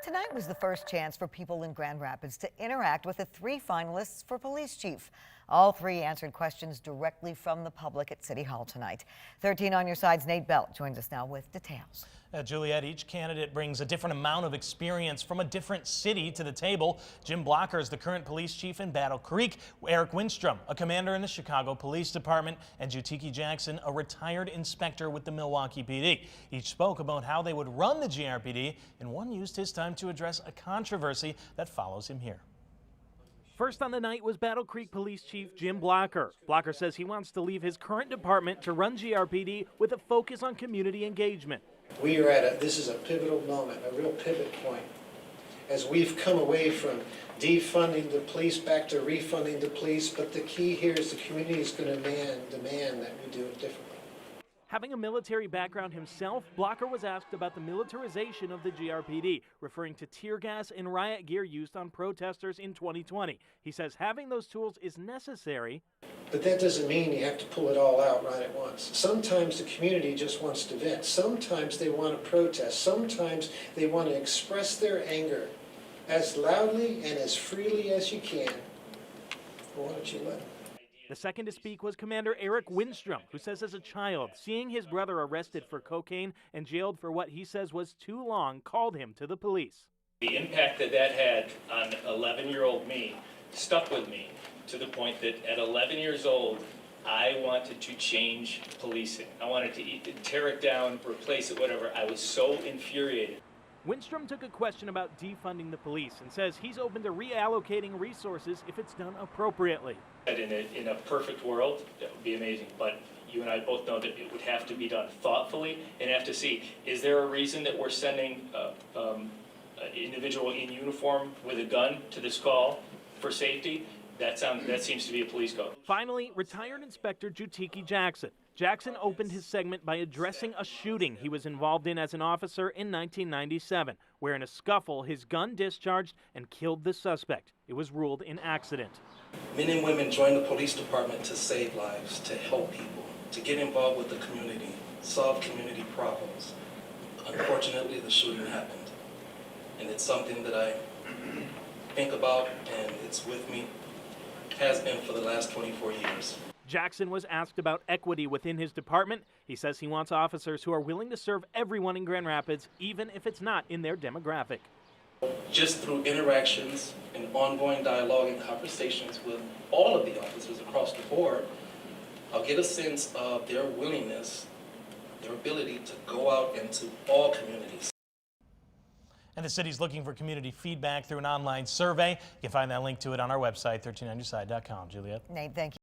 Tonight was the first chance for people in Grand Rapids to interact with the 3 finalists for police chief. All 3 answered questions directly from the public at City Hall tonight. 13 on your side's Nate Belt joins us now with details. Juliet, each candidate brings a different amount of experience from a different city to the table. Jim Blocker is the current police chief in Battle Creek. Eric Winstrom, a commander in the Chicago Police Department, and Jutiki Jackson, a retired inspector with the Milwaukee PD. Each spoke about how they would run the GRPD, and one used his time to address a controversy that follows him here. First on the night was Battle Creek Police Chief Jim Blocker. Blocker says he wants to leave his current department to run GRPD with a focus on community engagement. We are this is a pivotal moment, a real pivot point, as we've come away from defunding the police back to refunding the police, but the key here is the community is going to demand that we do it differently. Having a military background himself, Blocker was asked about the militarization of the GRPD, referring to tear gas and riot gear used on protesters in 2020. He says having those tools is necessary, but that doesn't mean you have to pull it all out right at once. Sometimes the community just wants to vent. Sometimes they want to protest. Sometimes they want to express their anger as loudly and as freely as you can. Why don't you let them? The second to speak was Commander Eric Winstrom, who says as a child, seeing his brother arrested for cocaine and jailed for what he says was too long called him to the police. The impact that had on 11-year-old me stuck with me to the point that at 11 years old, I wanted to change policing. I wanted to tear it down, replace it, whatever. I was so infuriated. Winstrom took a question about defunding the police and says he's open to reallocating resources if it's done appropriately. In a perfect world, that would be amazing, but you and I both know that it would have to be done thoughtfully and have to see, is there a reason that we're sending an individual in uniform with a gun to this call for safety? That seems to be a police code. Finally, retired Inspector Jutiki Jackson. Jackson opened his segment by addressing a shooting he was involved in as an officer in 1997, where in a scuffle his gun discharged and killed the suspect. It was ruled an accident. Men and women join the police department to save lives, to help people, to get involved with the community, solve community problems. Unfortunately, the shooting happened, and it's something that I think about, and it's with me, has been for the last 24 years. Jackson was asked about equity within his department. He says he wants officers who are willing to serve everyone in Grand Rapids, even if it's not in their demographic. Just through interactions and ongoing dialogue and conversations with all of the officers across the board, I'll get a sense of their willingness, their ability to go out into all communities. And the city's looking for community feedback through an online survey. You can find that link to it on our website, 13onYourSide.com. Juliet. Nate, thank you.